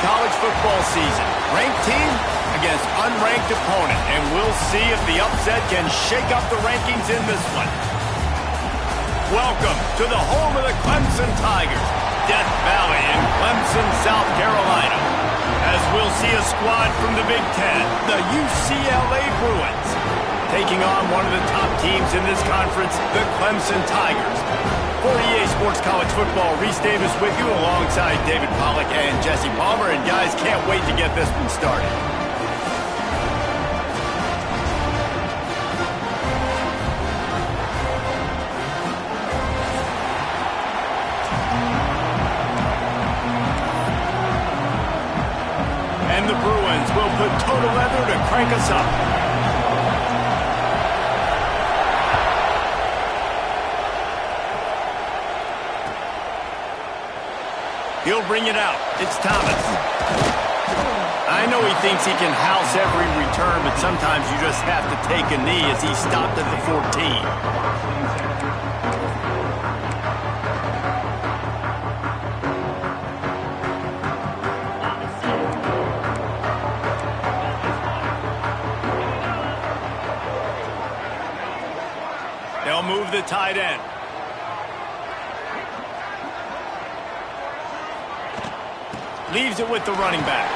college football season. Ranked team against unranked opponent, and we'll see if the upset can shake up the rankings in this one. Welcome to the home of the Clemson Tigers, Death Valley in Clemson, South Carolina. As we'll see a squad from the Big Ten, the UCLA Bruins, taking on one of the top teams in this conference, the Clemson Tigers. For EA Sports College Football, Reese Davis with you alongside David Pollack and Jesse Palmer. And guys, can't wait to get this one started. And the Bruins will put total leather to crank us up. He'll bring it out. It's Thomas. I know he thinks he can house every return, but sometimes you just have to take a knee as he stopped at the 14. They'll move the tight end. Leaves it with the running back.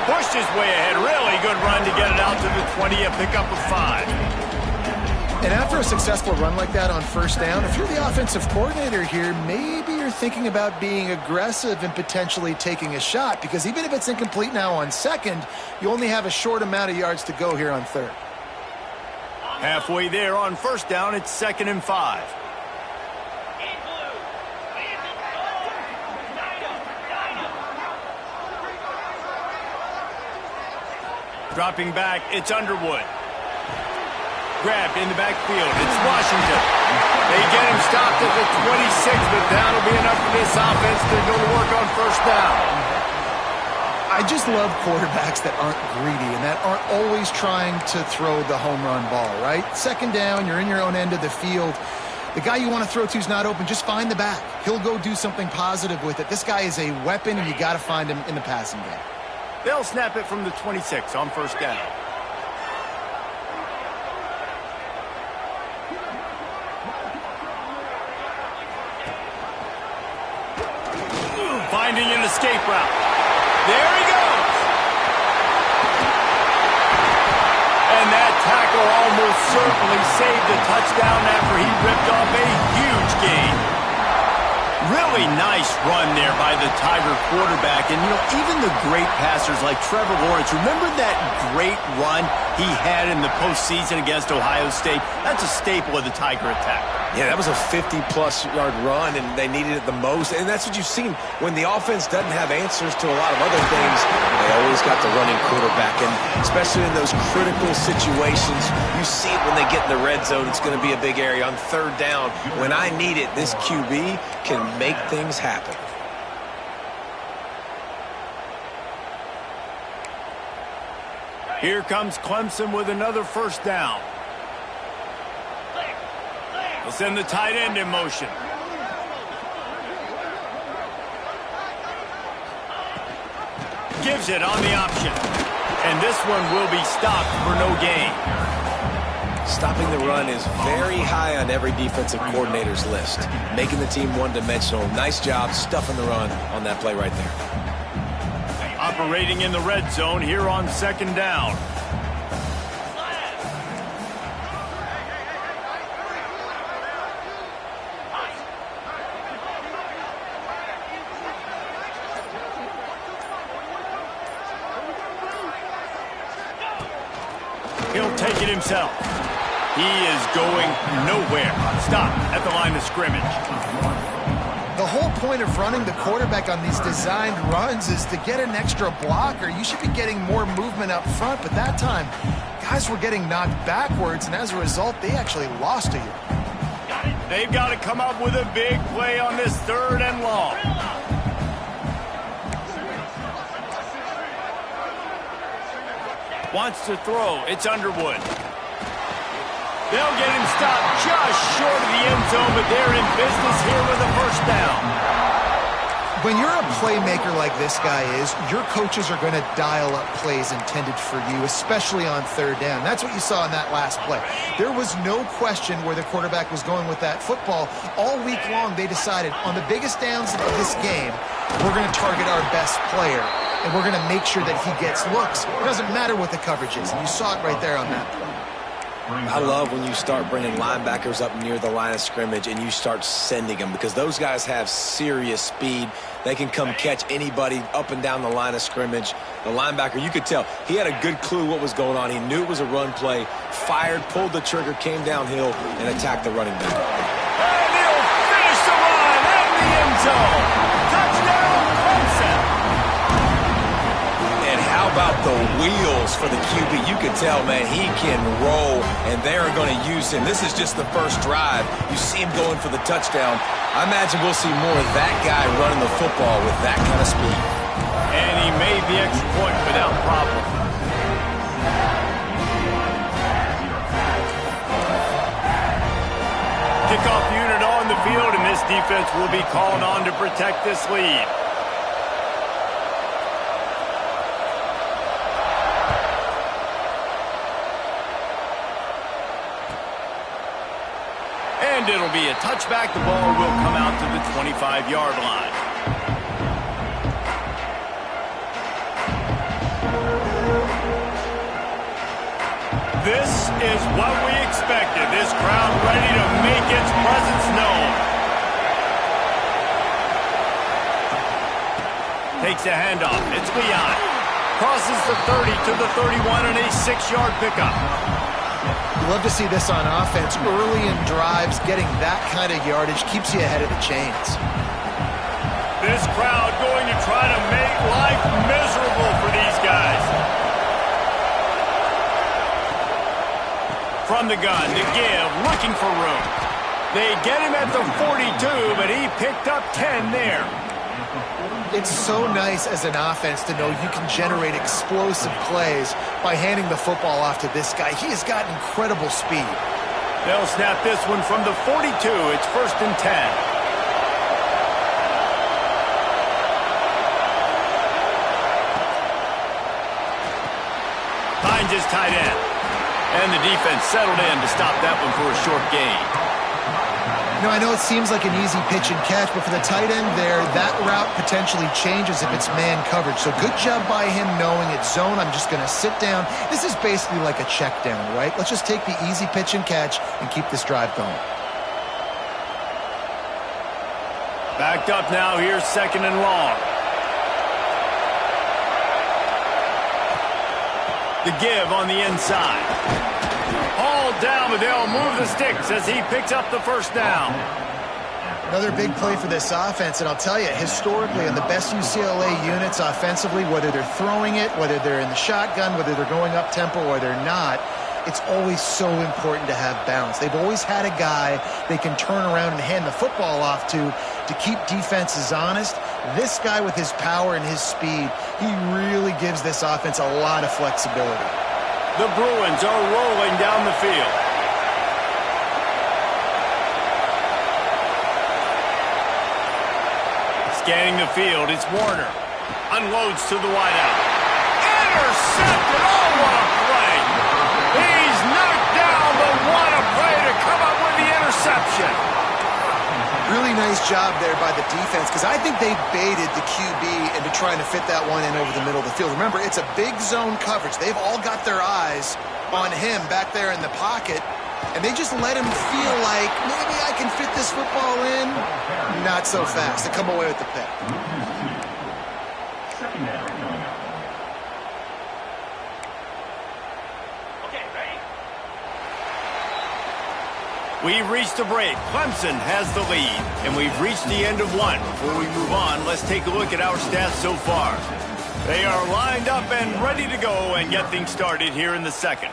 Pushed his way ahead. Really good run to get it out to the 20, a pickup of 5. And after a successful run like that on first down, if you're the offensive coordinator here, maybe you're thinking about being aggressive and potentially taking a shot, because even if it's incomplete now on second, you only have a short amount of yards to go here on third. Halfway there on first down, it's 2nd and 5. Dropping back, it's Underwood. Grabbed in the backfield, it's Washington. They get him stopped at the 26, but that'll be enough for this offense to go to work on first down. I just love quarterbacks that aren't greedy and that aren't always trying to throw the home run ball, right? Second down, you're in your own end of the field. The guy you want to throw to is not open. Just find the back. He'll go do something positive with it. This guy is a weapon, and you got to find him in the passing game. They'll snap it from the 26 on first down. Finding an escape route. There he goes. And that tackle almost certainly saved a touchdown after he ripped off a huge gain. Really nice run there by the Tiger quarterback. And, you know, even the great passers like Trevor Lawrence, remember that great run he had in the postseason against Ohio State? That's a staple of the Tiger attack. Yeah, that was a 50-plus yard run, and they needed it the most. And that's what you've seen. When the offense doesn't have answers to a lot of other things, they always got the running quarterback. And especially in those critical situations, you see it when they get in the red zone. It's going to be a big area. On third down, when I need it, this QB can make things happen. Here comes Clemson with another first down. They'll send the tight end in motion. Gives it on the option. And this one will be stopped for no gain. Stopping the run is very high on every defensive coordinator's list. Making the team one-dimensional. Nice job stuffing the run on that play right there. Operating in the red zone here on second down. He'll take it himself. He is going nowhere. Stop at the line of scrimmage. The whole point of running the quarterback on these designed runs is to get an extra blocker. You should be getting more movement up front, but that time, guys were getting knocked backwards, and as a result, they actually lost to you. They've got to come up with a big play on this 3rd and long. Wants to throw. It's Underwood. They'll get him stopped just short of the end zone, but they're in business here with a first down. When you're a playmaker like this guy is, your coaches are going to dial up plays intended for you, especially on third down. That's what you saw in that last play. There was no question where the quarterback was going with that football. All week long, they decided on the biggest downs of this game, we're going to target our best player, and we're going to make sure that he gets looks. It doesn't matter what the coverage is, and you saw it right there on that play. I love when you start bringing linebackers up near the line of scrimmage and you start sending them, because those guys have serious speed. They can come catch anybody up and down the line of scrimmage. The linebacker, you could tell, he had a good clue what was going on. He knew it was a run play, fired, pulled the trigger, came downhill, and attacked the running back. And he'll finish the run in the end zone. Touchdown, Clemson. And how about the wheels for the QB? You can tell, man, he can roll, and they're going to use him. This is just the first drive. You see him going for the touchdown. I imagine we'll see more of that guy running the football with that kind of speed. And he made the extra point without problem. Kickoff unit on the field, and this defense will be called on to protect this lead. And it'll be a touchback. The ball will come out to the 25-yard line. This is what we expected. This crowd ready to make its presence known. Takes a handoff. It's Leon. Crosses the 30 to the 31 and a 6-yard pickup. You love to see this on offense. Early in drives, getting that kind of yardage keeps you ahead of the chains. This crowd going to try to make life miserable for these guys. From the gun, to give, looking for room. They get him at the 42, but he picked up 10 there. It's so nice as an offense to know you can generate explosive plays by handing the football off to this guy. He has got incredible speed. They'll snap this one from the 42. It's 1st and 10. Finds his tight end. And the defense settled in to stop that one for a short gain. You know, I know it seems like an easy pitch and catch, but for the tight end there, that route potentially changes if it's man coverage. So good job by him knowing it's zone. I'm just going to sit down. This is basically like a check down, right? Let's just take the easy pitch and catch and keep this drive going. Backed up now. Here's 2nd and long. The give on the inside. All down, but they'll move the sticks as he picks up the 1st down. Another big play for this offense, and I'll tell you, historically, in the best UCLA units offensively, whether they're throwing it, whether they're in the shotgun, whether they're going up-tempo or they're not, it's always so important to have balance. They've always had a guy they can turn around and hand the football off to keep defenses honest. This guy with his power and his speed, he really gives this offense a lot of flexibility. The Bruins are rolling down the field. Scanning the field, it's Warner. Unloads to the wideout. Intercepted! Oh, what a play! He's knocked down, but what a play to come up with the interception. Really nice job there by the defense, because I think they baited the QB into trying to fit that one in over the middle of the field. Remember, it's a big zone coverage. They've all got their eyes on him back there in the pocket, and they just let him feel like, maybe I can fit this football in. Not so fast. They come away with the pick. We've reached a break. Clemson has the lead, and we've reached the end of one. Before we move on, let's take a look at our stats so far. They are lined up and ready to go and get things started here in the 2nd.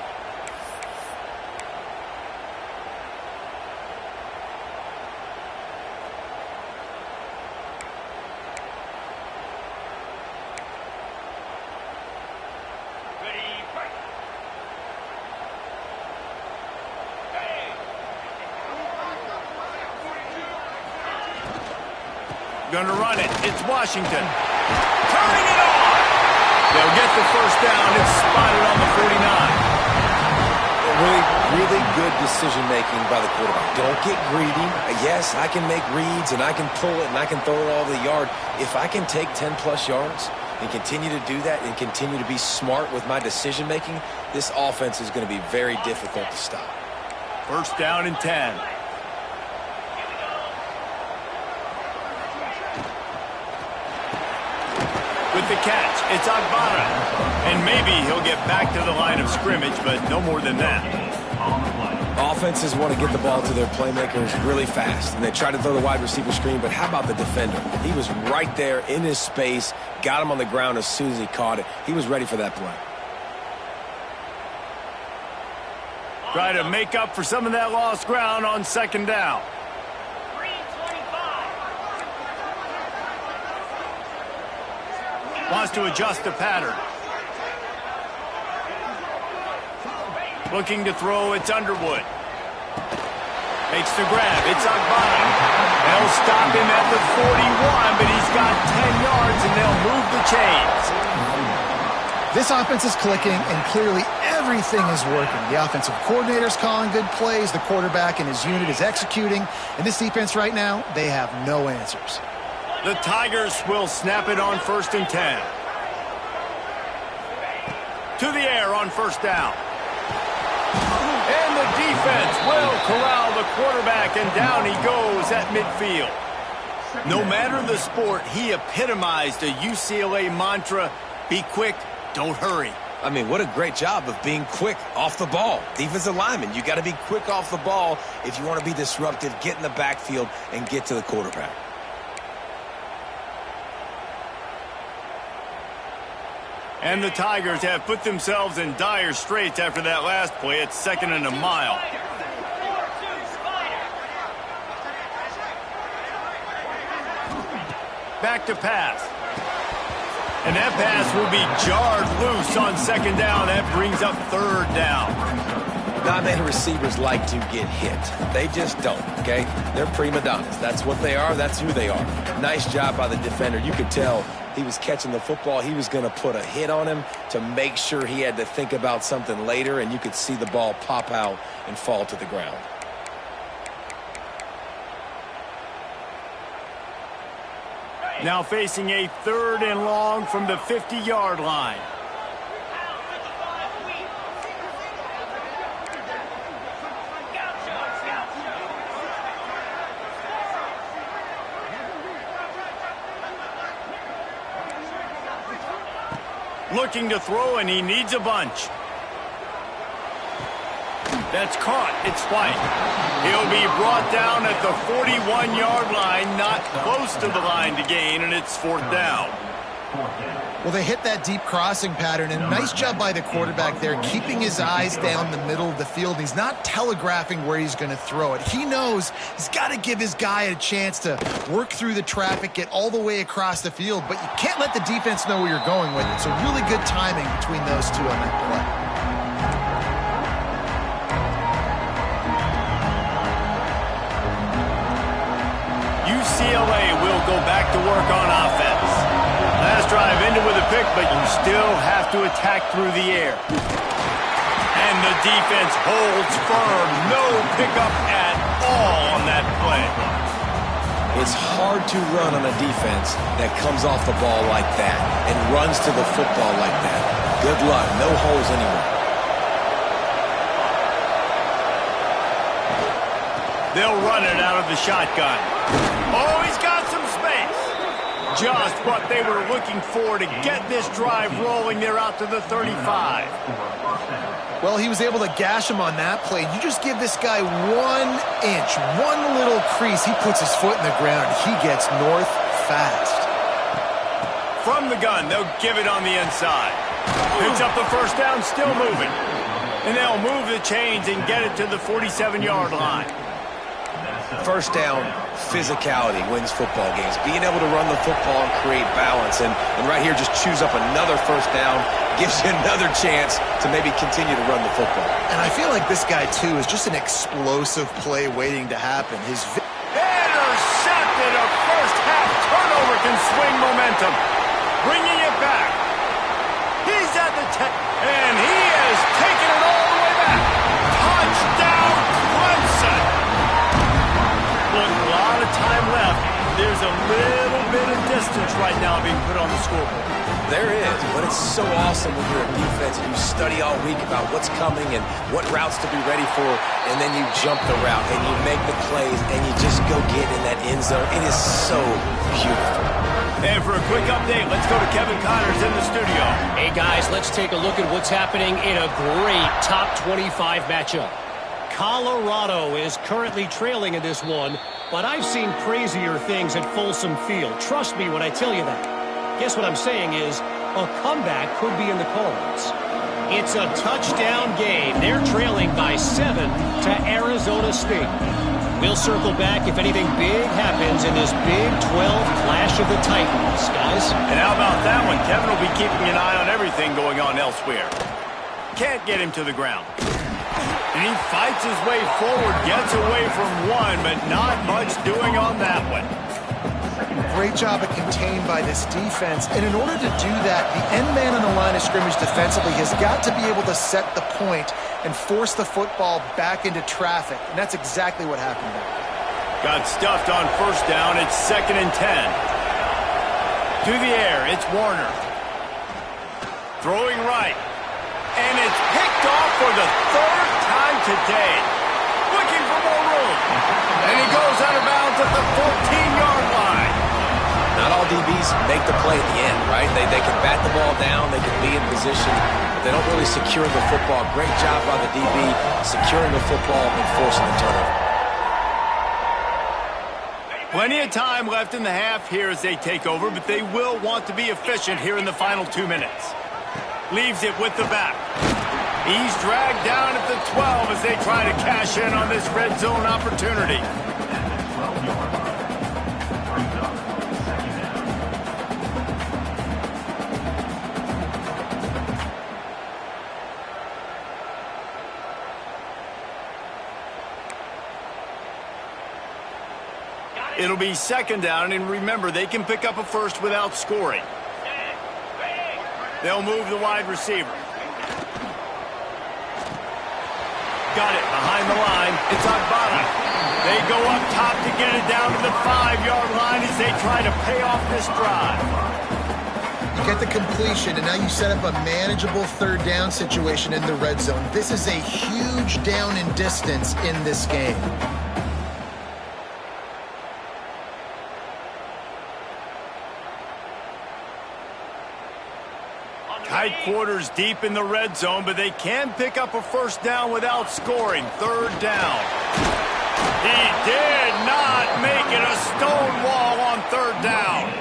Gonna run it. It's Washington. Turning it on. They'll get the first down. It's spotted on the 49. Really good decision-making by the quarterback. Don't get greedy. Yes, I can make reads, and I can pull it, and I can throw it all over the yard. If I can take 10-plus yards and continue to do that and continue to be smart with my decision-making, this offense is going to be very difficult to stop. First down and 10. With the catch, it's Agbara. And maybe he'll get back to the line of scrimmage, but no more than that. Offenses want to get the ball to their playmakers really fast, and they try to throw the wide receiver screen, but how about the defender? He was right there in his space, got him on the ground as soon as he caught it. He was ready for that play. Try to make up for some of that lost ground on second down. Wants to adjust the pattern. Looking to throw, it's Underwood. Makes the grab, it's Agbara. They'll stop him at the 41, but he's got 10 yards, and they'll move the chains. This offense is clicking, and clearly everything is working. The offensive coordinator's calling good plays. The quarterback and his unit is executing. And this defense right now, they have no answers. The Tigers will snap it on first and 10. To the air on first down. And the defense will corral the quarterback, and down he goes at midfield. No matter the sport, he epitomized a UCLA mantra, be quick, don't hurry. I mean, what a great job of being quick off the ball. Defensive lineman, you got to be quick off the ball if you want to be disruptive, get in the backfield, and get to the quarterback. And the Tigers have put themselves in dire straits after that last play. It's second and a mile. Back to pass. And that pass will be jarred loose on second down. That brings up third down. Not many receivers like to get hit. They just don't, okay? They're prima donnas. That's what they are. That's who they are. Nice job by the defender. You could tell he was catching the football. He was going to put a hit on him to make sure he had to think about something later, and you could see the ball pop out and fall to the ground. Now facing a third and long from the 50-yard line. Looking to throw, and he needs a bunch. That's caught. It's White. He'll be brought down at the 41-yard line, not close to the line to gain, and it's fourth down. Well, they hit that deep crossing pattern, and nice job by the quarterback there, keeping his eyes down the middle of the field. He's not telegraphing where he's going to throw it. He knows he's got to give his guy a chance to work through the traffic, get all the way across the field, but you can't let the defense know where you're going with it. So really good timing between those two on that play. UCLA will go back to work on offense. Last drive ended with a pick, but you still have to attack through the air. And the defense holds firm. No pickup at all on that play. It's hard to run on a defense that comes off the ball like that and runs to the football like that. Good luck. No holes anywhere. They'll run it out of the shotgun. Oh, he's got some space. Just what they were looking for to get this drive rolling. They're out to the 35. Well, he was able to gash him on that play. You just give this guy 1 inch, one little crease. He puts his foot in the ground. He gets north fast. From the gun, they'll give it on the inside. Picks up the first down, still moving. And they'll move the chains and get it to the 47-yard line. First down, physicality wins football games. Being able to run the football and create balance. And right here, just choose up another first down. Gives you another chance to maybe continue to run the football. And I feel like this guy, too, is just an explosive play waiting to happen. His intercepted, a first-half turnover. can swing momentum. Bringing it back. He's at the 10, and he has taken it all the way back. Touchdown, Clemson. Look, a lot of time left. There's a little bit of distance right now being put on the scoreboard. There is, but it's so awesome when you're a defense and you study all week about what's coming and what routes to be ready for, and then you jump the route and you make the plays and you just go get in that end zone. It is so beautiful. And for a quick update, let's go to Kevin Connors in the studio. Hey, guys, let's take a look at what's happening in a great top 25 matchup. Colorado is currently trailing in this one, but I've seen crazier things at Folsom Field. Trust me when I tell you that. Guess what I'm saying is a comeback could be in the cards. It's a touchdown game. They're trailing by 7 to Arizona State. We'll circle back if anything big happens in this Big 12 Clash of the Titans, guys. And how about that one? Kevin will be keeping an eye on everything going on elsewhere. Can't get him to the ground. And he fights his way forward, gets away from one, but not much doing on that one. Great job of contained by this defense. And in order to do that, the end man on the line of scrimmage defensively has got to be able to set the point and force the football back into traffic. And that's exactly what happened there. Got stuffed on first down. It's 2nd and 10. To the air, it's Warner. Throwing right. And it's picked off for the 3rd time today. Looking for more room. And he goes out of bounds at the 14-yard line. Not all DBs make the play at the end, right? They can bat the ball down, they can be in position, but they don't really secure the football. Great job by the DB securing the football and forcing the turnover. Plenty of time left in the half here as they take over, but they will want to be efficient here in the final 2 minutes. Leaves it with the back. He's dragged down at the 12 as they try to cash in on this red zone opportunity. It'll be 2nd down, and remember, they can pick up a first without scoring. They'll move the wide receiver. Got it behind the line. It's Agbada. They go up top to get it down to the 5-yard line as they try to pay off this drive. You get the completion, and now you set up a manageable 3rd down situation in the red zone. This is a huge down in distance in this game. Tight quarters deep in the red zone, but they can pick up a first down without scoring. 3rd down. He did not make it a stone wall on 3rd down.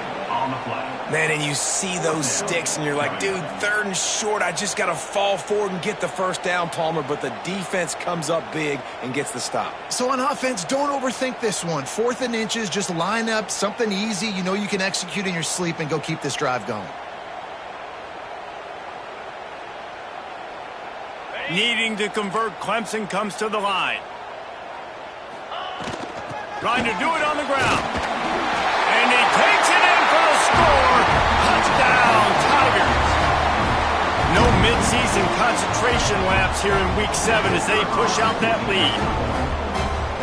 Man, and you see those sticks, and you're like, dude, 3rd and short. I just got to fall forward and get the first down, Palmer. But the defense comes up big and gets the stop. So on offense, don't overthink this one. 4th and inches, just line up something easy you know you can execute in your sleep and go keep this drive going. Needing to convert, Clemson comes to the line. Trying to do it on the ground. And he takes it in for the score. Touchdown, Tigers. No midseason concentration lapse here in Week 7 as they push out that lead.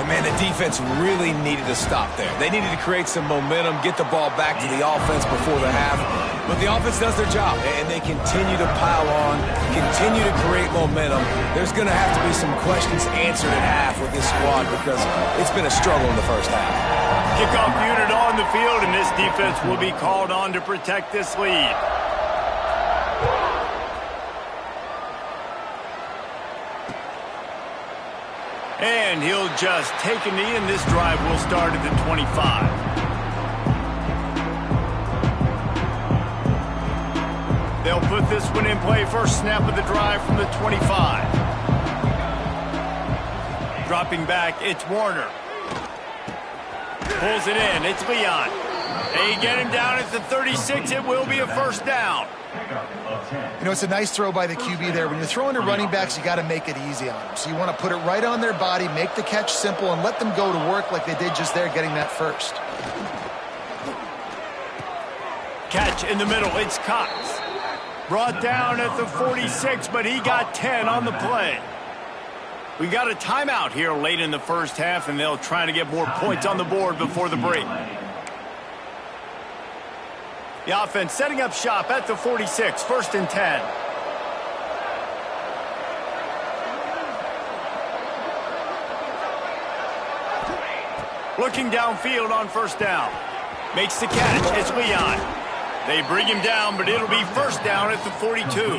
And, man, the defense really needed to stop there. They needed to create some momentum, get the ball back to the offense before the half. But the offense does their job, and they continue to pile on, continue to create momentum. There's going to have to be some questions answered at half with this squad because it's been a struggle in the first half. Kickoff unit on the field, and this defense will be called on to protect this lead. And he'll just take a knee, and this drive will start at the 25. They'll put this one in play. First snap of the drive from the 25. Dropping back, it's Warner. Pulls it in, it's Leon. They get him down at the 36. It will be a first down. You know, it's a nice throw by the QB there. When you're throwing to running backs, you got to make it easy on them. So you want to put it right on their body, make the catch simple, and let them go to work like they did just there, getting that first. Catch in the middle. It's Cox. Brought down at the 46, but he got 10 on the play. We got a timeout here late in the first half, and they'll try to get more points on the board before the break. The offense setting up shop at the 46, 1st and 10. Looking downfield on 1st down. Makes the catch. It's Leon. They bring him down, but it'll be 1st down at the 42.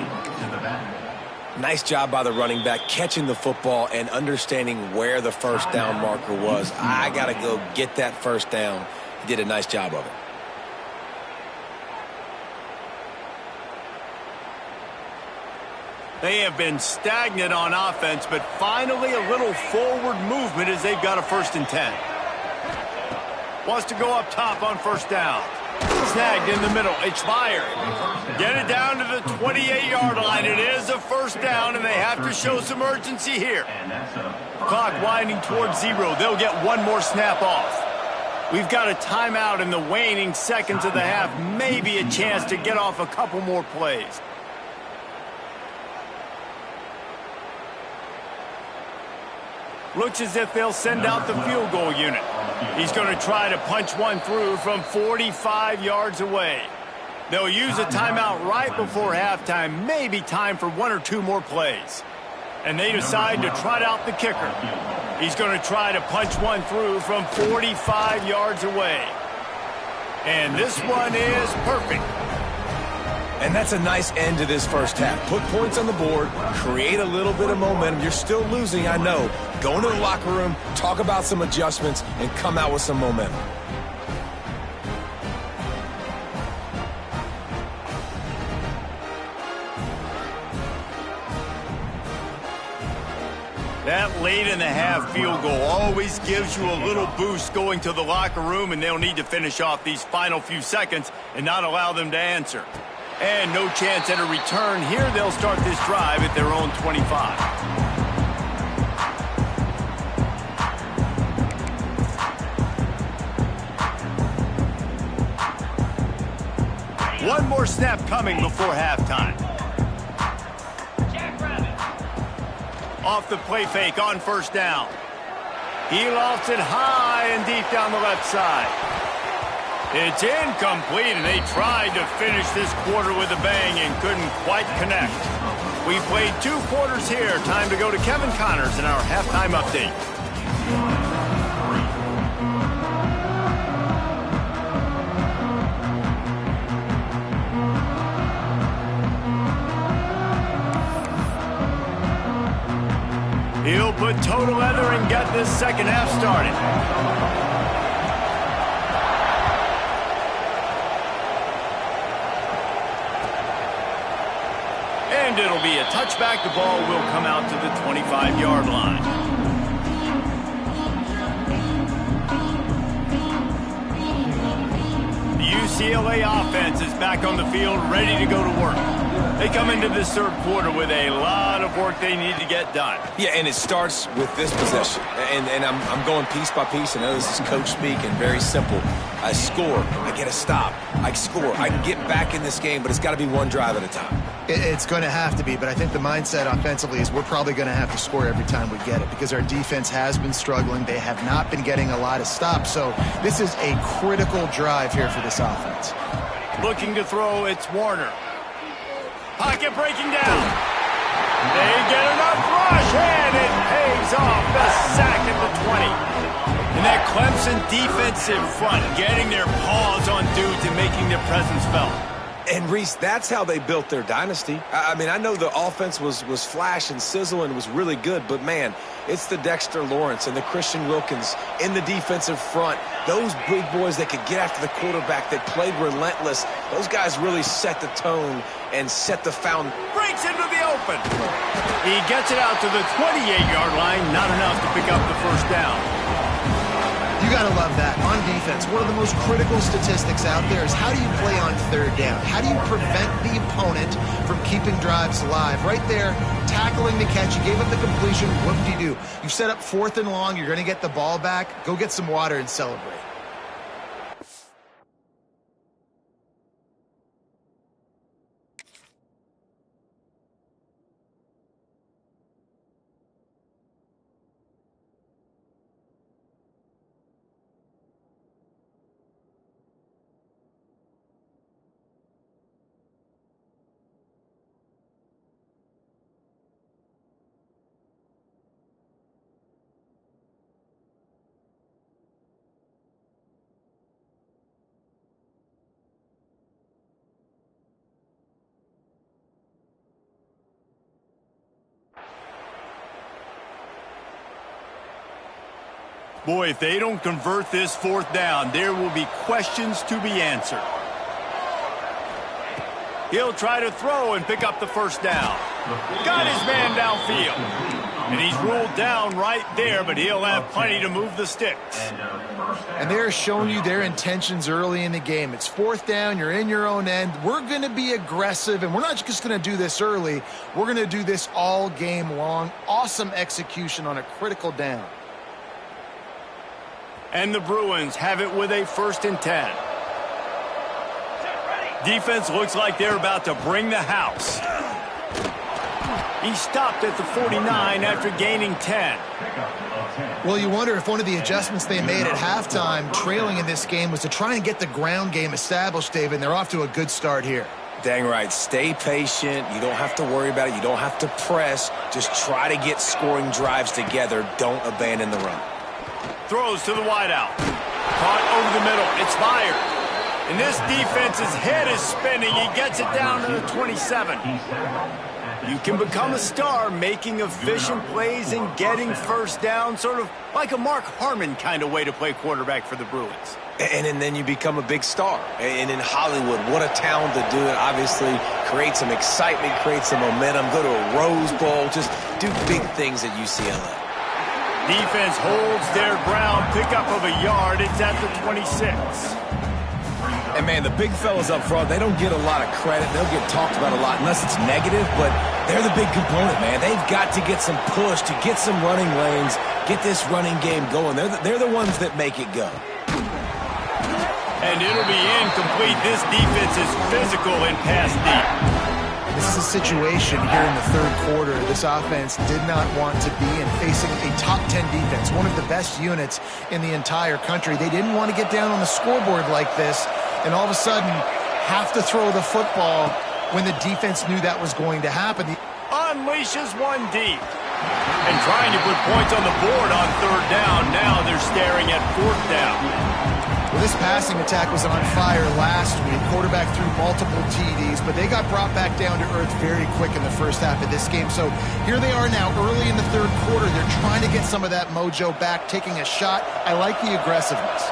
Nice job by the running back catching the football and understanding where the 1st down marker was. I got to go get that 1st down. He did a nice job of it. They have been stagnant on offense, but finally a little forward movement as they've got a 1st and 10. Wants to go up top on 1st down. Snagged in the middle. It's fired. Get it down to the 28-yard line. It is a 1st down, and they have to show some urgency here. Clock winding towards 0. They'll get one more snap off. We've got a timeout in the waning seconds of the half. Maybe a chance to get off a couple more plays. Looks as if they'll send out the field goal unit. He's going to try to punch one through from 45 yards away. They'll use a timeout right before halftime, maybe time for 1 or 2 more plays. And they decide to trot out the kicker. He's going to try to punch one through from 45 yards away. And this one is perfect. And that's a nice end to this first half. Put points on the board, create a little bit of momentum. You're still losing, I know. Go into the locker room, talk about some adjustments, and come out with some momentum. That late in the half field goal always gives you a little boost going to the locker room, and they'll need to finish off these final few seconds and not allow them to answer. And no chance at a return here. They'll start this drive at their own 25. One more snap coming before halftime. Off the play fake on 1st down. He lofts it high and deep down the left side. It's incomplete, and they tried to finish this quarter with a bang and couldn't quite connect. We played 2 quarters here. Time to go to Kevin Connors in our halftime update. He'll put total leather and get this second half started. And it'll be a touchback. The ball will come out to the 25-yard line. The UCLA offense is back on the field, ready to go to work. They come into this 3rd quarter with a lot of work they need to get done. Yeah, and it starts with this possession. And I'm going piece by piece. I know this is coach speak and very simple. I score. I get a stop. I score. I can get back in this game, but it's got to be one drive at a time. It's going to have to be, but I think the mindset offensively is we're probably going to have to score every time we get it because our defense has been struggling. They have not been getting a lot of stops, so this is a critical drive here for this offense. Looking to throw, it's Warner. Pocket breaking down. They get enough rush, and it pays off. The sack at the 20. And that Clemson defensive front getting their paws on dudes and making their presence felt. And, Reese, that's how they built their dynasty. I mean, I know the offense was flash and sizzle and was really good, but, man, it's the Dexter Lawrence and the Christian Wilkins in the defensive front. Those big boys that could get after the quarterback, that played relentless. Those guys really set the tone and set the foundation. Breaks into the open. He gets it out to the 28-yard line. Not enough to pick up the 1st down. You got to love that. On defense, one of the most critical statistics out there is how do you play on 3rd down? How do you prevent the opponent from keeping drives alive? Right there, tackling the catch. You gave up the completion. What do you do? You set up 4th and long. You're going to get the ball back. Go get some water and celebrate. Boy, if they don't convert this fourth down, there will be questions to be answered. He'll try to throw and pick up the first down. Got his man downfield. And he's ruled down right there, but he'll have plenty to move the sticks. And they're showing you their intentions early in the game. It's fourth down. You're in your own end. We're going to be aggressive, and we're not just going to do this early. We're going to do this all game long. Awesome execution on a critical down. And the Bruins have it with a 1st and 10. Defense looks like they're about to bring the house. He stopped at the 49 after gaining 10. Well, you wonder if one of the adjustments they made at halftime, trailing in this game, was to try and get the ground game established, David, and they're off to a good start here. Dang right. Stay patient. You don't have to worry about it. You don't have to press. Just try to get scoring drives together. Don't abandon the run. Throws to the wideout. Caught over the middle. It's fired. And this defense's head is spinning. He gets it down to the 27. You can become a star making efficient plays and getting first down, sort of like a Mark Harmon kind of way to play quarterback for the Bruins. And then you become a big star. And in Hollywood, what a town to do it. Obviously, create some excitement, create some momentum, go to a Rose Bowl, just do big things at UCLA. Defense holds their ground, pickup of a yard. It's at the 26. And, man, the big fellas up front, they don't get a lot of credit. They'll get talked about a lot unless it's negative, but they're the big component, man. They've got to get some push, to get some running lanes, get this running game going. They're the ones that make it go. And it'll be incomplete. This defense is physical and pass deep. This is a situation here in the third quarter this offense did not want to be in, facing a top 10 defense, one of the best units in the entire country. They didn't want to get down on the scoreboard like this and all of a sudden have to throw the football when the defense knew that was going to happen. Unleashes one deep. And trying to put points on the board on third down. Now they're staring at fourth down. Well, this passing attack was on fire last week. Quarterback threw multiple TDs, but they got brought back down to earth very quick in the first half of this game. So here they are now early in the third quarter. They're trying to get some of that mojo back, taking a shot. I like the aggressiveness.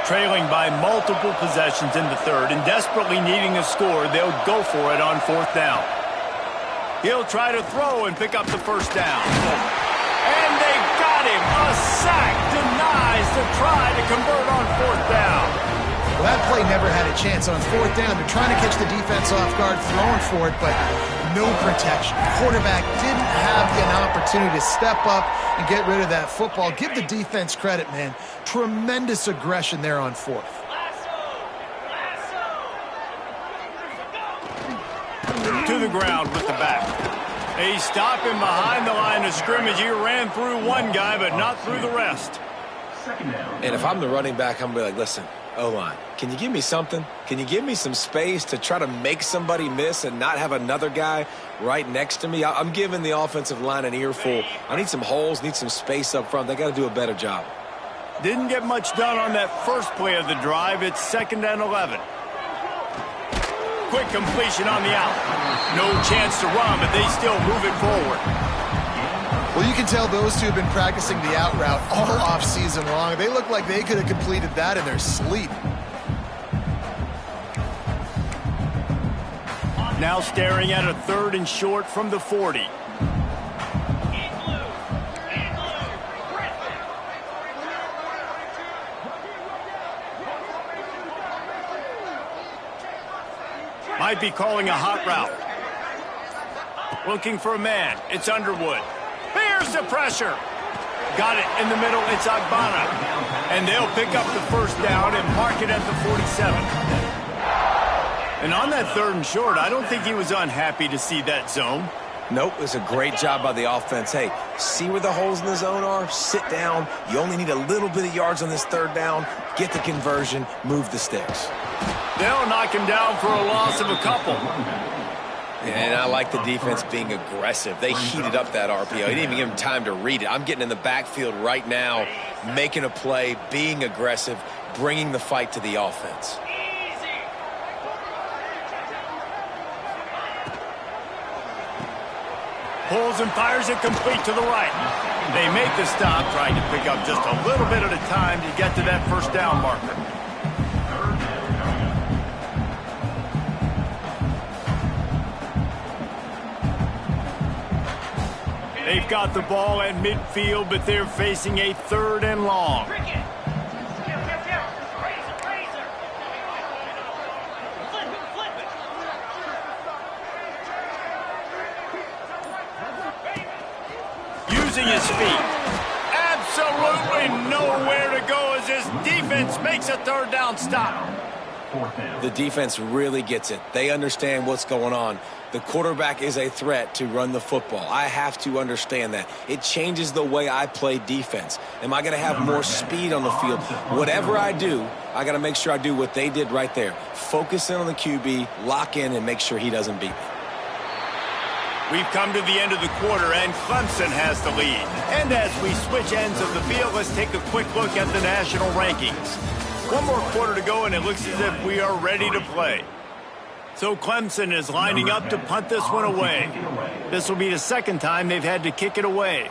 Trailing by multiple possessions in the third and desperately needing a score, they'll go for it on fourth down. He'll try to throw and pick up the first down. And they got him. A sack denies the try to convert on fourth down. Well, that play never had a chance on fourth down. They're trying to catch the defense off guard, throwing for it, but no protection. Quarterback didn't have an opportunity to step up and get rid of that football. Give the defense credit, man. Tremendous aggression there on fourth. To the ground with the back. They stop him behind the line of scrimmage. He ran through one guy, but not through the rest. And if I'm the running back, I'm going to be like, listen, O-line, can you give me something? Can you give me some space to try to make somebody miss and not have another guy right next to me? I'm giving the offensive line an earful. I need some holes, need some space up front. They got to do a better job. Didn't get much done on that first play of the drive. It's 2nd and 11. Quick completion on the out. No chance to run, but they still move it forward. Well, you can tell those two have been practicing the out route all off-season long. They look like they could have completed that in their sleep. Now staring at a 3rd and short from the 40. Might be calling a hot route. Looking for a man. It's Underwood. Here's the pressure. Got it in the middle. It's Agbana. And they'll pick up the first down and mark it at the 47. And on that 3rd and short, I don't think he was unhappy to see that zone. Nope, it was a great job by the offense. Hey, see where the holes in the zone are? Sit down. You only need a little bit of yards on this 3rd down. Get the conversion. Move the sticks. They'll knock him down for a loss of a couple. And I like the defense being aggressive. They heated up that RPO. He didn't even give him time to read it. I'm getting in the backfield right now, making a play, being aggressive, bringing the fight to the offense. Pulls and fires it complete to the right. They make the stop, trying to pick up just a little bit at a time to get to that first down marker. They've got the ball at midfield, but they're facing a 3rd and long. Using his feet. Absolutely nowhere to go as his defense makes a 3rd down stop. The defense really gets it. They understand what's going on. The quarterback is a threat to run the football. I have to understand that. It changes the way I play defense. Am I going to have more speed on the field? Whatever I do, I got to make sure I do what they did right there. Focus in on the QB, lock in, and make sure he doesn't beat me. We've come to the end of the quarter, and Clemson has the lead. And as we switch ends of the field, let's take a quick look at the national rankings. One more quarter to go, and it looks as if we are ready to play. So Clemson is lining up to punt this one away. This will be the 2nd time they've had to kick it away.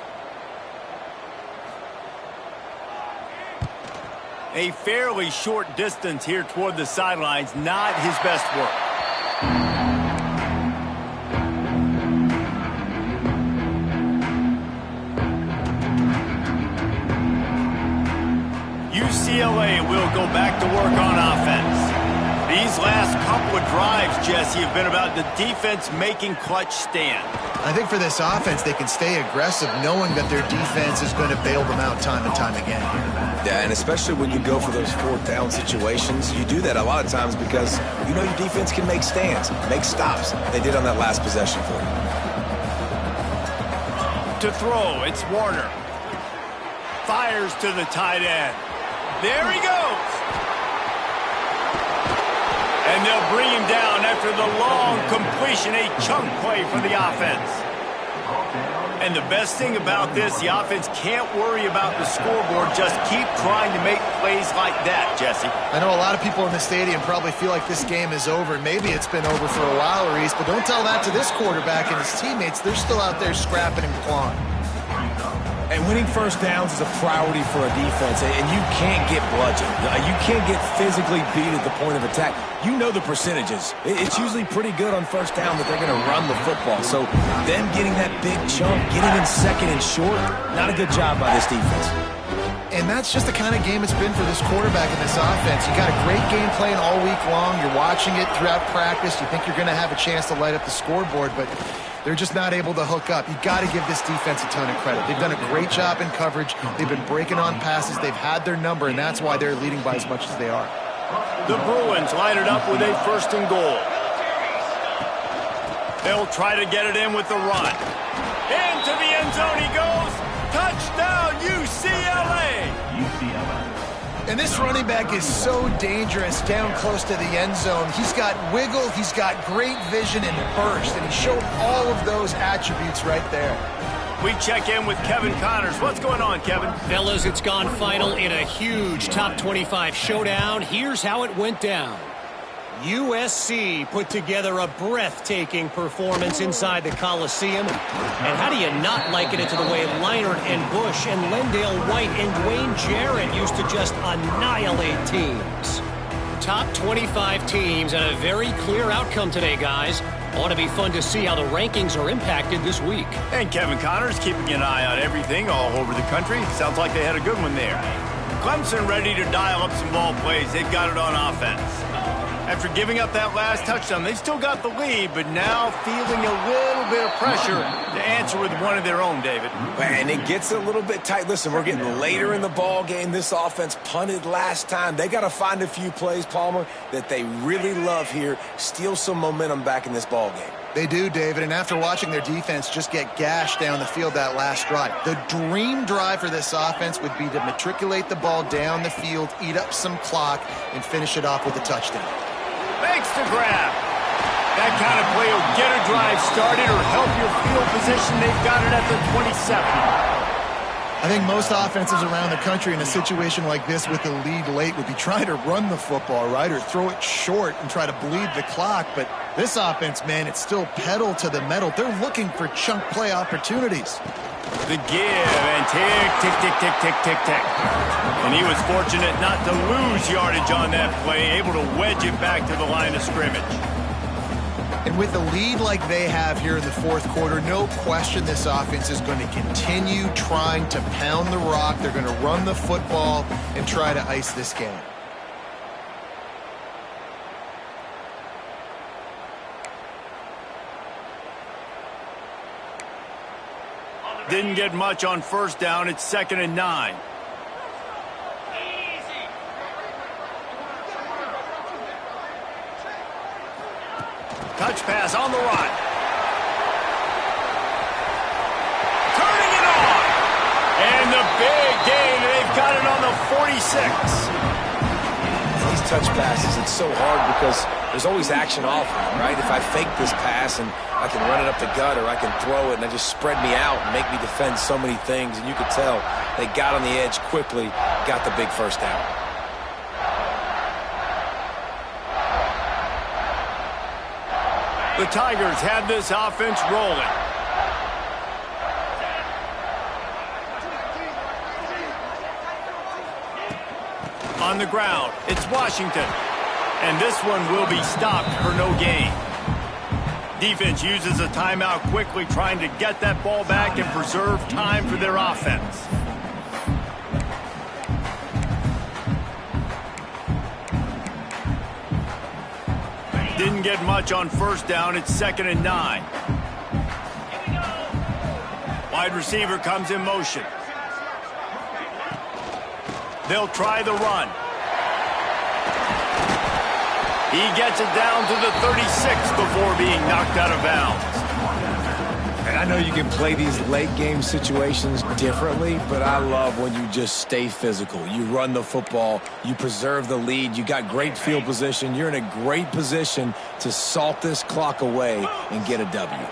A fairly short distance here toward the sidelines, not his best work. UCLA will go back to work on offense. These last couple of drives, Jesse, have been about the defense making clutch stand. I think for this offense, they can stay aggressive knowing that their defense is going to bail them out time and time again. Yeah, and especially when you go for those 4th down situations, you do that a lot of times because you know your defense can make stands, make stops. They did on that last possession for you. To throw, it's Warner. Fires to the tight end. There he goes. And they'll bring him down after the long completion, a chunk play for the offense. And the best thing about this, the offense can't worry about the scoreboard. Just keep trying to make plays like that, Jesse. I know a lot of people in the stadium probably feel like this game is over. Maybe it's been over for a while, Reese, but don't tell that to this quarterback and his teammates. They're still out there scrapping and clawing. And winning 1st downs is a priority for a defense, and you can't get bludgeoned. You can't get physically beat at the point of attack. You know the percentages. It's usually pretty good on 1st down that they're going to run the football. So them getting that big chunk, getting in 2nd and short, not a good job by this defense. And that's just the kind of game it's been for this quarterback in this offense. You got a great game plan all week long. You're watching it throughout practice. You think you're going to have a chance to light up the scoreboard, but they're just not able to hook up. You got to give this defense a ton of credit. They've done a great job in coverage. They've been breaking on passes. They've had their number, and that's why they're leading by as much as they are. The Bruins line it up with a 1st and goal. They'll try to get it in with the run. Into the end zone he goes. Touchdown, UCLA! And this running back is so dangerous down close to the end zone. He's got wiggle, he's got great vision and burst, and he showed all of those attributes right there. We check in with Kevin Connors. What's going on, Kevin? Fellas, it's gone final in a huge top 25 showdown. Here's how it went down. USC put together a breathtaking performance inside the Coliseum. And how do you not liken it to the way Leinart and Bush and Lendale White and Dwayne Jarrett used to just annihilate teams? Top 25 teams and a very clear outcome today, guys. Ought to be fun to see how the rankings are impacted this week. And Kevin Connors keeping an eye on everything all over the country. Sounds like they had a good one there. Clemson ready to dial up some ball plays. They've got it on offense. After giving up that last touchdown, they've still got the lead, but now feeling a little bit of pressure to answer with one of their own, David. And it gets a little bit tight. Listen, we're getting later in the ball game. This offense punted last time. They got to find a few plays, Palmer, that they really love here. Steal some momentum back in this ball game. They do, David, and after watching their defense just get gashed down the field that last drive, the dream drive for this offense would be to matriculate the ball down the field, eat up some clock, and finish it off with a touchdown. Makes the grab. That kind of play will get a drive started or help your field position. They've got it at the 27. I think most offenses around the country in a situation like this with the lead late would be trying to run the football, right, or throw it short and try to bleed the clock, but This offense, man, it's still pedal to the metal. They're looking for chunk play opportunities. The give and tick, tick, tick, tick, tick, tick, tick. And he was fortunate not to lose yardage on that play, able to wedge it back to the line of scrimmage. And with a lead like they have here in the fourth quarter, no question this offense is going to continue trying to pound the rock. They're going to run the football and try to ice this game. Didn't get much on first down. It's 2nd and 9. Touch pass on the run. Turning it on. And the big gain. They've got it on the 46. These touch passes, it's so hard because there's always action off of them, right? If I fake this pass and I can run it up the gut, or I can throw it and they just spread me out and make me defend so many things. And you could tell they got on the edge quickly, got the big first down. The Tigers have this offense rolling. On the ground, it's Washington. And this one will be stopped for no gain. Defense uses a timeout quickly, trying to get that ball back and preserve time for their offense. Didn't get much on first down. It's 2nd and 9. Wide receiver comes in motion. They'll try the run. He gets it down to the 36 before being knocked out of bounds. And I know you can play these late game situations differently, but I love when you just stay physical. You run the football, you preserve the lead, you got great field position, you're in a great position to salt this clock away and get a W.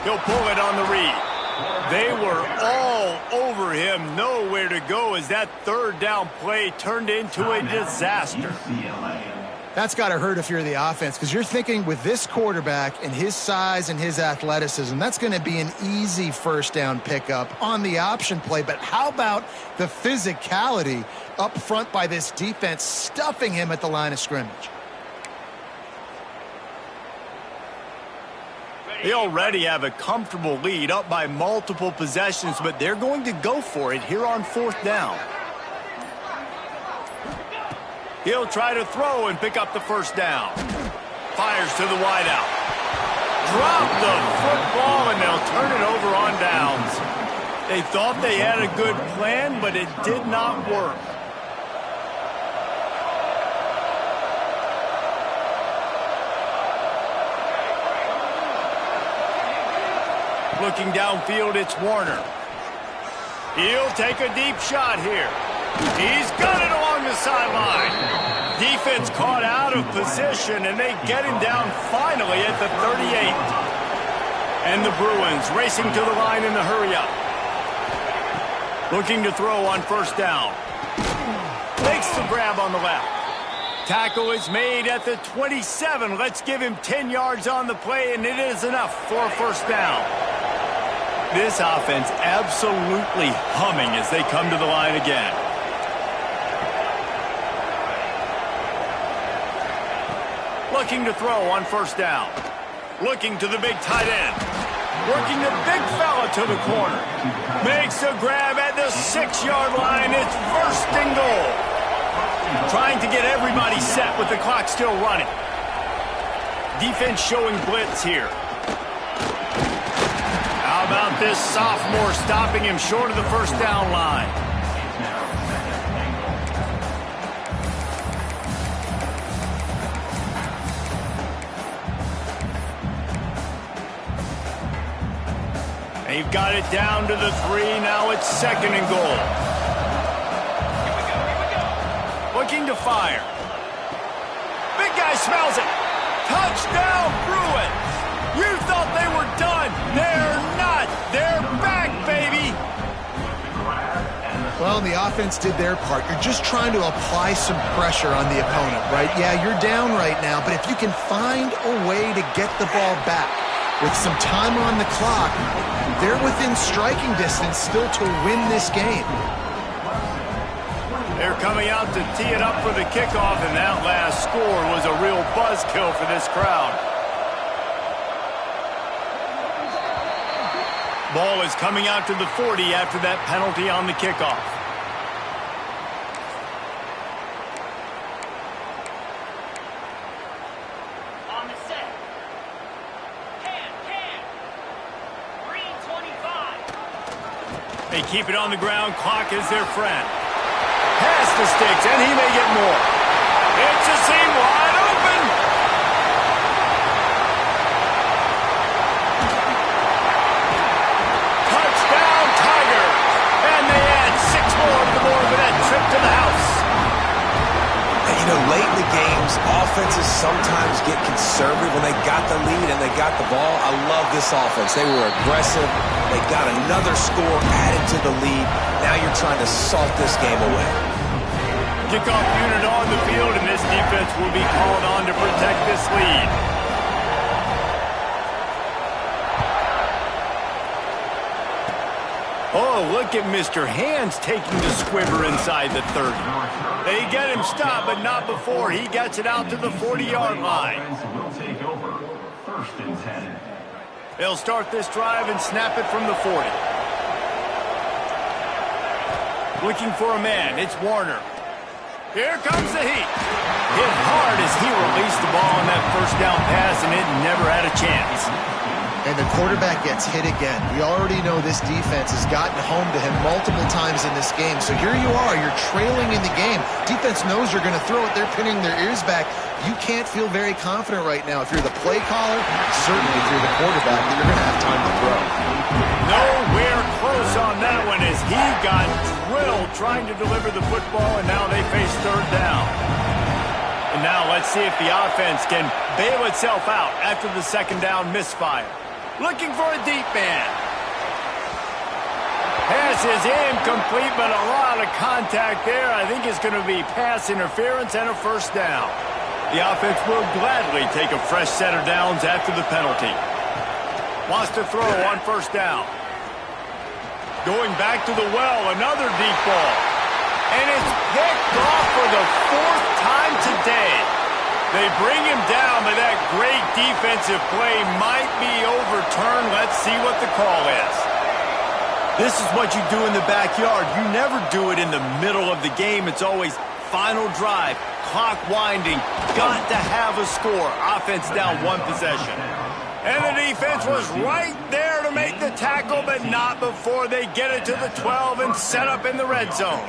He'll pull it on the read. They were all over him, nowhere to go as that third down play turned into a disaster. That's got to hurt if you're the offense, because you're thinking with this quarterback and his size and his athleticism, that's going to be an easy first down pickup on the option play. But how about the physicality up front by this defense, stuffing him at the line of scrimmage? They already have a comfortable lead, up by multiple possessions, but they're going to go for it here on fourth down. He'll try to throw and pick up the first down. Fires to the wideout. Drop the football, and they'll turn it over on downs. They thought they had a good plan, but it did not work. Looking downfield, it's Warner. He'll take a deep shot here. He's got it along the sideline. Defense caught out of position, and they get him down finally at the 38. And the Bruins racing to the line in the hurry-up. Looking to throw on first down. Makes the grab on the left. Tackle is made at the 27. Let's give him 10 yards on the play, and it is enough for a first down. This offense absolutely humming as they come to the line again. Looking to throw on first down. Looking to the big tight end. Working the big fella to the corner. Makes a grab at the 6-yard line. It's first and goal. Trying to get everybody set with the clock still running. Defense showing blitz here. How about this sophomore stopping him short of the first down line? They've got it down to the 3. Now it's second and goal. Looking to fire. Big guy smells it. Touchdown, Bruins. You thought they were done. They're not. They're back, baby. Well, Well, the offense did their part. You're just trying to apply some pressure on the opponent, right? Yeah, you're down right now, but if you can find a way to get the ball back with some time on the clock, they're within striking distance still to win this game. They're coming out to tee it up for the kickoff, and that last score was a real buzzkill for this crowd. Ball is coming out to the 40 after that penalty on the kickoff. On the set. Green 25. They keep it on the ground. Clock is their friend. Pass the sticks, and he may get more. It's a seam wide open. Touchdown, Tiger. And they add 6 more to the board with that trip to the house. And, you know, late in the games, offenses sometimes get conservative when they got the lead and they got the ball. I love this offense. They were aggressive. They got another score added to the lead. Now you're trying to salt this game away. Kickoff unit on the field, and this defense will be called on to protect this lead. Oh, look at Mr. Hands taking the squiver inside the 30. They get him stopped, but not before he gets it out to the 40-yard line. They'll start this drive and snap it from the 40. Looking for a man, it's Warner. Here comes the heat. Hit hard as he released the ball on that first down pass, and it never had a chance. And the quarterback gets hit again. We already know this defense has gotten home to him multiple times in this game. So here you are, you're trailing in the game. Defense knows you're going to throw it. They're pinning their ears back. You can't feel very confident right now. If you're the play caller, certainly if you're the quarterback, that you're going to have time to throw. Nowhere close on that one as he got drilled trying to deliver the football, and now they face third down. And now let's see if the offense can bail itself out after the second down misfire. Looking for a deep man. Pass is incomplete, but a lot of contact there. I think it's going to be pass interference and a first down. The offense will gladly take a fresh set of downs after the penalty. Wants to throw on first down. Going back to the well, another deep ball. And it's picked off for the 4th time today. They bring him down, but that great defensive play might be overturned. Let's see what the call is. This is what you do in the backyard. You never do it in the middle of the game. It's always final drive, clock winding, got to have a score. Offense down 1 possession. And the defense was right there to make the tackle, but not before they get it to the 12 and set up in the red zone.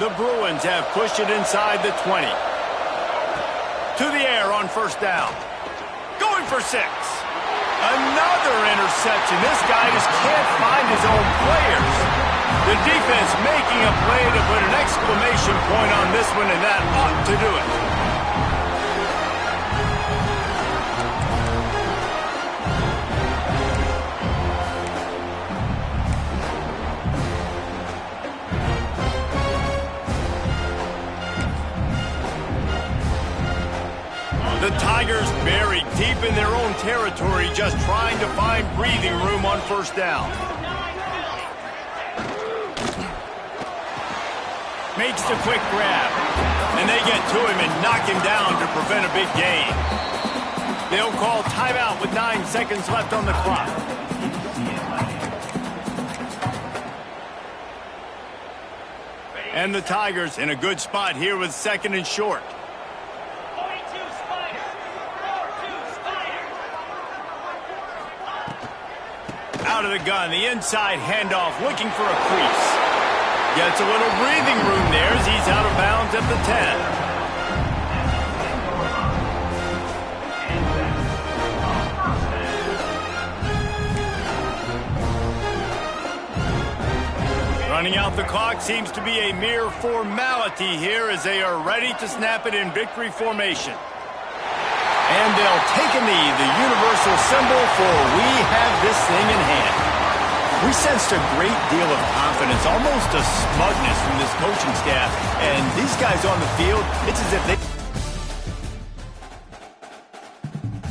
The Bruins have pushed it inside the 20. To the air on first down. Going for 6. Another interception. This guy just can't find his own players. The defense making a play to put an exclamation point on this one, and that ought to do it. The Tigers buried deep in their own territory, just trying to find breathing room on first down. Makes the quick grab. And they get to him and knock him down to prevent a big gain. They'll call timeout with 9 seconds left on the clock. And the Tigers in a good spot here with 2nd and short. Out of the gun, the inside handoff, looking for a crease. Gets a little breathing room there as he's out of bounds at the 10. Running out the clock seems to be a mere formality here as they are ready to snap it in victory formation. And they'll take a knee, the universal symbol for we have this thing in hand. We sensed a great deal of confidence, almost a smugness from this coaching staff. And these guys on the field, it's as if they...